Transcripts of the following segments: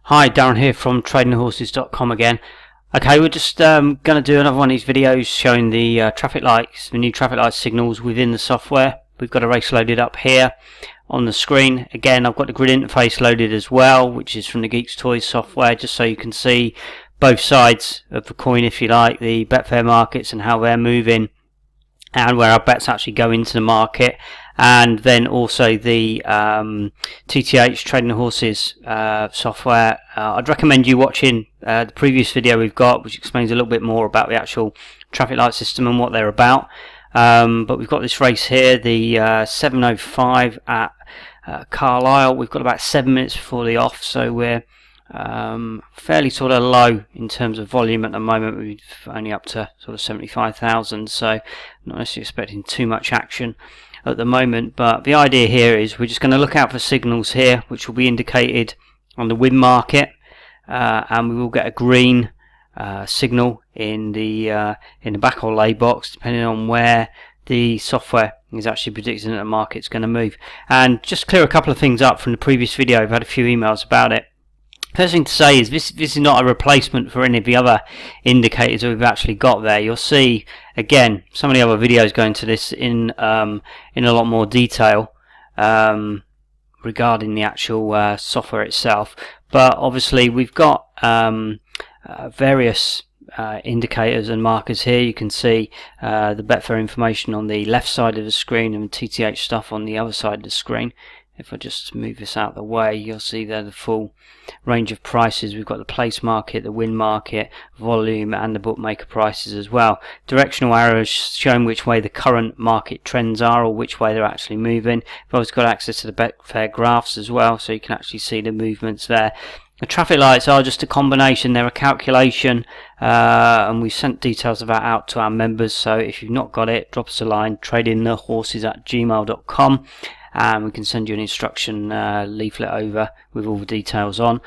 Hi, Darren here from tradingthehorses.com again. Okay, we're just going to do another one of these videos showing the traffic lights, the new traffic light signals within the software. We've got a race loaded up here on the screen. Again, I've got the grid interface loaded as well, which is from the Geeks Toys software, just so you can see both sides of the coin, if you like, the Betfair markets and how they're moving and where our bets actually go into the market, and then also the TTH Trading the Horses software. I'd recommend you watching the previous video we've got, which explains a little bit more about the actual traffic light system and what they're about. But we've got this race here, the 7:05 at Carlisle. We've got about 7 minutes before the off, so we're fairly sort of low in terms of volume at the moment. We're only up to sort of 75,000, so not necessarily expecting too much action at the moment. But the idea here is we're just going to look out for signals here, which will be indicated on the win market, and we will get a green signal in the back or lay box, depending on where the software is actually predicting that the market's going to move. And just clear a couple of things up from the previous video. I've had a few emails about it. First thing to say is this is not a replacement for any of the other indicators that we've actually got there. You'll see again some of the other videos go into this in a lot more detail regarding the actual software itself. But obviously we've got various indicators and markers here. You can see the Betfair information on the left side of the screen and TTH stuff on the other side of the screen. If I just move this out of the way, you'll see there the full range of prices. We've got the place market, the win market, volume, and the bookmaker prices as well. Directional arrows showing which way the current market trends are, or which way they're actually moving. We've also got access to the Betfair graphs as well, so you can actually see the movements there. The traffic lights are just a combination, they're a calculation, and we've sent details of that out to our members, so if you've not got it, drop us a line, tradingthehorses@gmail.com. and we can send you an instruction leaflet over with all the details on.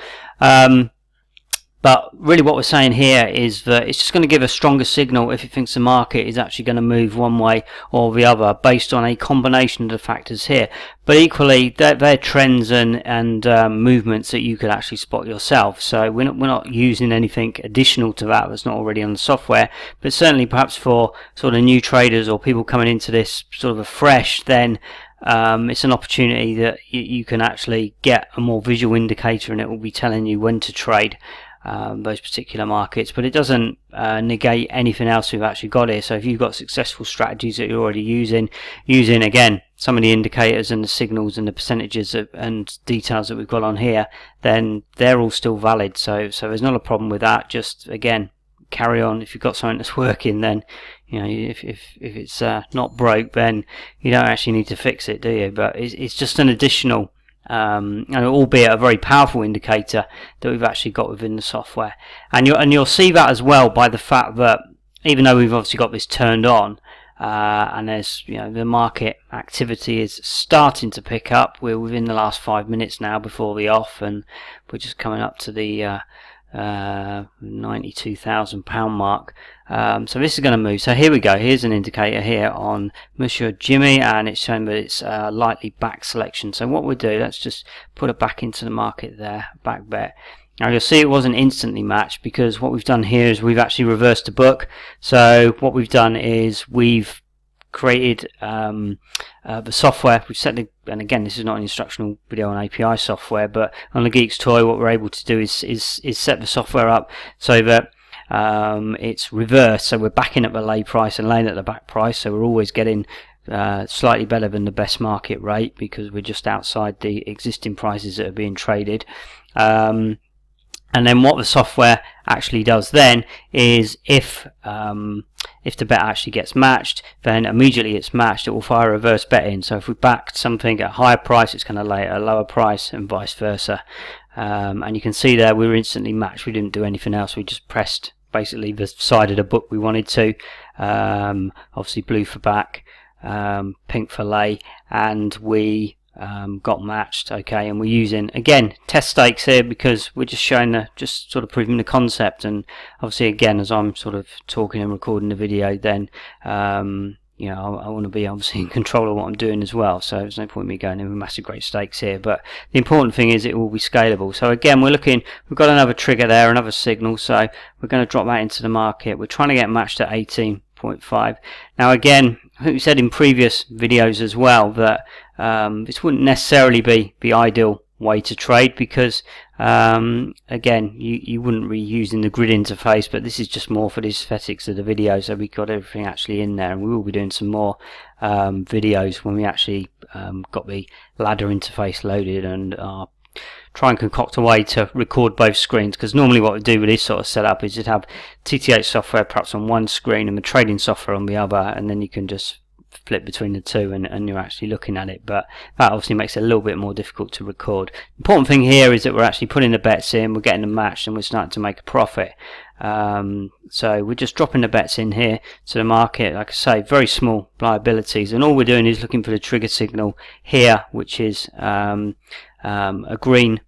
But really what we're saying here is that it's just going to give a stronger signal if it thinks the market is actually going to move one way or the other based on a combination of the factors here. But equally, they're trends and movements that you could actually spot yourself. So we're not using anything additional to that that's not already on the software. But certainly perhaps for sort of new traders or people coming into this sort of afresh, then it's an opportunity that you can actually get a more visual indicator, and it will be telling you when to trade those particular markets. But it doesn't negate anything else we've actually got here. So if you've got successful strategies that you're already using again some of the indicators and the signals and the percentages and details that we've got on here, then they're all still valid. So there's not a problem with that. Just again, carry on. If you've got something that's working, then you know, if it's not broke, then you don't actually need to fix it, do you? But it's just an additional albeit a very powerful indicator that we've actually got within the software. And you'll see that as well by the fact that even though we've obviously got this turned on, and there's, you know, the market activity is starting to pick up. We're within the last 5 minutes now before the off, and we're just coming up to the £92,000 mark. So this is going to move. So here we go. Here's an indicator here on Monsieur Jimmy, and it's showing that it's lightly back selection. So what we'll do, let's just put it back into the market there, back bet. Now you'll see it wasn't instantly matched, because what we've done here is we've actually reversed the book. So what we've done is we've created the software. We've set the, and again, this is not an instructional video on API software, but on the Geeks Toy, what we're able to do is set the software up so that it's reversed. So we're backing at the lay price and laying at the back price. So we're always getting slightly better than the best market rate, because we're just outside the existing prices that are being traded. And then what the software actually does then is if the bet actually gets matched, then immediately it's matched, it will fire a reverse bet in. So if we backed something at a higher price, it's going to lay at a lower price, and vice versa. And you can see there we were instantly matched. We didn't do anything else. We just pressed basically the side of the book we wanted to. Obviously blue for back, pink for lay, and we got matched. Okay, and we're using again test stakes here because we're just showing just sort of proving the concept. And obviously again, as I'm sort of talking and recording the video, then you know, I want to be obviously in control of what I'm doing as well, so there's no point in me going in with massive great stakes here. But the important thing is it will be scalable. So again, we've got another trigger there, another signal, so we're going to drop that into the market. We're trying to get matched at 18.5. Now again, I think we said in previous videos as well that this wouldn't necessarily be the ideal way to trade, because again, you wouldn't be using the grid interface, but this is just more for the aesthetics of the video, so we've got everything actually in there, and we will be doing some more videos when we actually got the ladder interface loaded and try and concoct a way to record both screens, because normally what we do with this sort of setup is you'd have TTH software perhaps on one screen and the trading software on the other, and then you can just flip between the two and you're actually looking at it. But that obviously makes it a little bit more difficult to record. The important thing here is that we're actually putting the bets in, we're getting them matched, and we're starting to make a profit. So we're just dropping the bets in here to the market. Like I say, very small liabilities, and all we're doing is looking for the trigger signal here, which is a green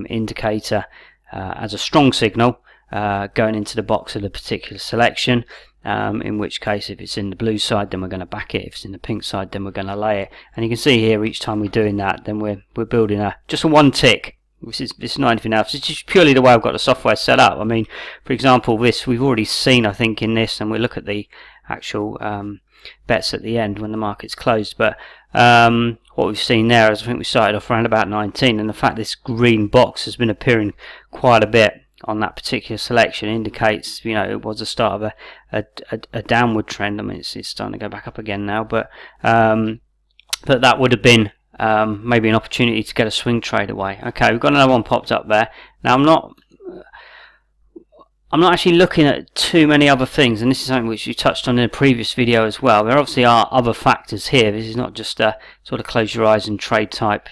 indicator as a strong signal going into the box of the particular selection. In which case, if it's in the blue side, then we're going to back it. If it's in the pink side, then we're going to lay it. And you can see here, each time we're doing that, then we're building just a one tick. This is not anything else. It's just purely the way I've got the software set up. I mean, for example, this we've already seen, I think, in this, and we'll look at the actual bets at the end when the market's closed. But what we've seen there is, I think we started off around about 19, and the fact this green box has been appearing quite a bit on that particular selection indicates, you know, it was the start of a downward trend. I mean, it's starting to go back up again now, but that would have been maybe an opportunity to get a swing trade away. Okay, we've got another one popped up there. Now I'm not actually looking at too many other things, and this is something which you touched on in a previous video as well. There obviously are other factors here. This is not just a sort of close your eyes and trade type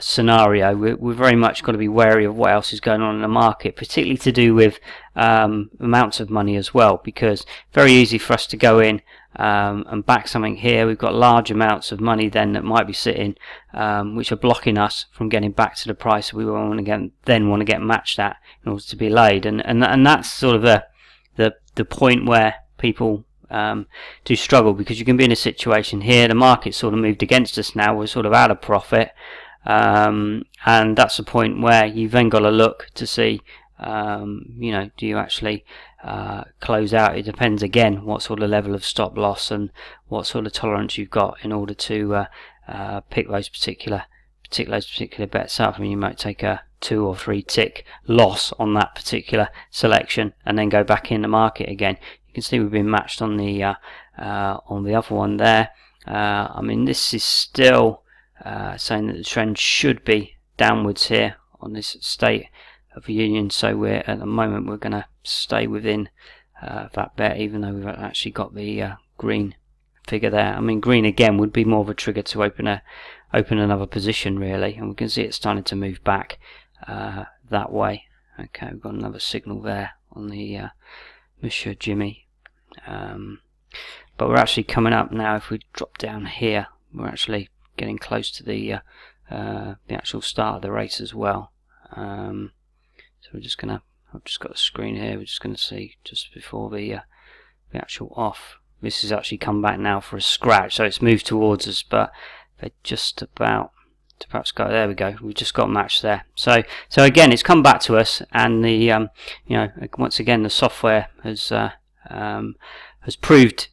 scenario. We're very much got to be wary of what else is going on in the market, particularly to do with amounts of money as well, because very easy for us to go in and back something here. We've got large amounts of money then that might be sitting, which are blocking us from getting back to the price we want to get matched at in order to be laid, and that's sort of the point where people do struggle, because you can be in a situation here, the market sort of moved against us now, we're sort of out of profit, and that's the point where you've then got to look to see, you know, do you actually close out? It depends again what sort of level of stop loss and what sort of tolerance you've got in order to pick those particular bets up. I mean, you might take a 2 or 3 tick loss on that particular selection and then go back in the market again. You can see we've been matched on the other one there. I mean, this is still saying that the trend should be downwards here on this state of the union. So at the moment we're going to stay within that bet, even though we've actually got the green figure there. I mean, green again would be more of a trigger to open another position really, and we can see it's starting to move back that way. Okay, we've got another signal there on the Monsieur Jimmy, but we're actually coming up now. If we drop down here, we're actually getting close to the actual start of the race as well. So we're just gonna, I've just got a screen here, we're just gonna see just before the actual off. This has actually come back now for a scratch, so it's moved towards us, but they're just about to perhaps go. There we go. We just got matched there. So again, it's come back to us, and the you know, once again the software has proved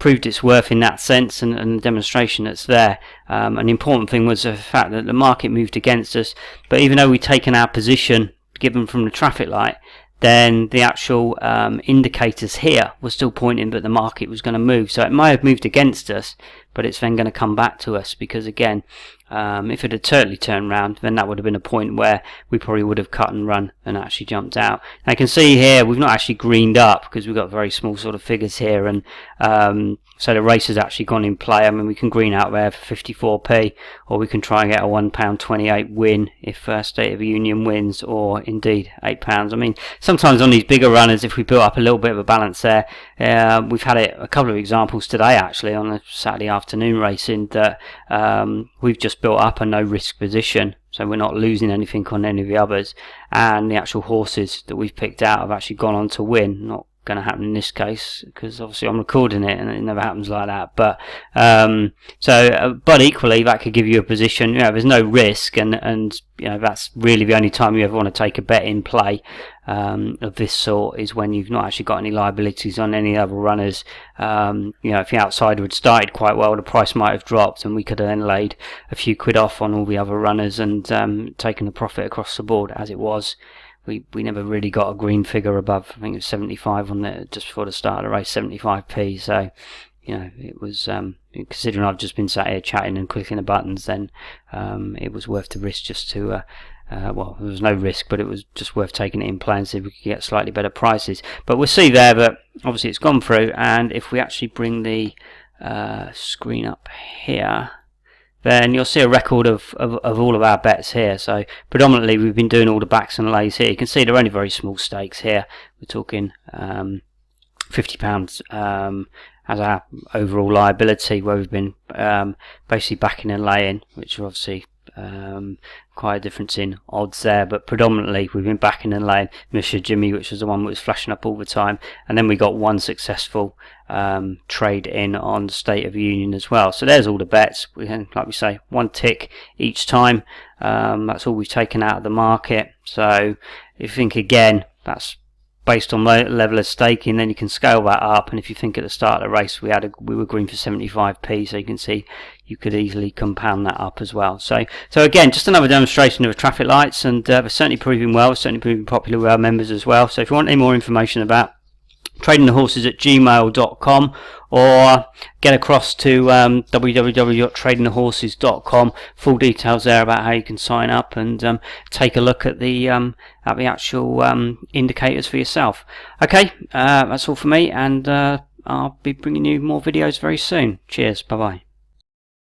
its worth in that sense, and the demonstration that's there. And the important thing was the fact that the market moved against us, but even though we'd taken our position given from the traffic light, then the actual indicators here were still pointing that the market was going to move. So it might have moved against us, but it's then going to come back to us, because again, if it had totally turned around, then that would have been a point where we probably would have cut and run and actually jumped out. And I can see here we've not actually greened up because we've got very small sort of figures here, and so the race has actually gone in play. I mean, we can green out there for 54p, or we can try and get a £1.28 win if State of the Union wins, or indeed £8. I mean, sometimes on these bigger runners, if we build up a little bit of a balance there, we've had a couple of examples today actually on the Saturday afternoon racing that we've just built up a no risk position, so we're not losing anything on any of the others, and the actual horses that we've picked out have actually gone on to win, not going to happen in this case, because obviously I'm recording it and it never happens like that. But but equally that could give you a position, there's no risk, and that's really the only time you ever want to take a bet in play of this sort, is when you've not actually got any liabilities on any other runners. If the outsider had started quite well, the price might have dropped and we could have then laid a few quid off on all the other runners and taken the profit across the board. As it was, we never really got a green figure above, I think it was 75 on there just before the start of the race, 75p. So it was, considering I've just been sat here chatting and clicking the buttons, then it was worth the risk just to well, there was no risk, but it was just worth taking it in play and see if we could get slightly better prices. But we'll see there that obviously it's gone through, and if we actually bring the screen up here, then you'll see a record of all of our bets here. So predominantly we've been doing all the backs and lays here. You can see they're only very small stakes here. We're talking £50 as our overall liability, where we've been basically backing and laying, which are obviously quite a difference in odds there, but predominantly we've been backing and laying Monsieur Jimmy, which was the one that was flashing up all the time, and then we got one successful trade in on the State of the Union as well. So there's all the bets. We had, like we say, one tick each time. That's all we've taken out of the market. So if you think again, that's based on level of staking, then you can scale that up. And if you think at the start of the race we were green for 75p, so you can see you could easily compound that up as well. So again, just another demonstration of the traffic lights, and they're certainly proving well, certainly proving popular with our members as well. So if you want any more information about tradingthehorses@gmail.com, or get across to www.tradingthehorses.com. Full details there about how you can sign up and take a look at the actual indicators for yourself. Okay, that's all for me, and I'll be bringing you more videos very soon. Cheers, bye bye.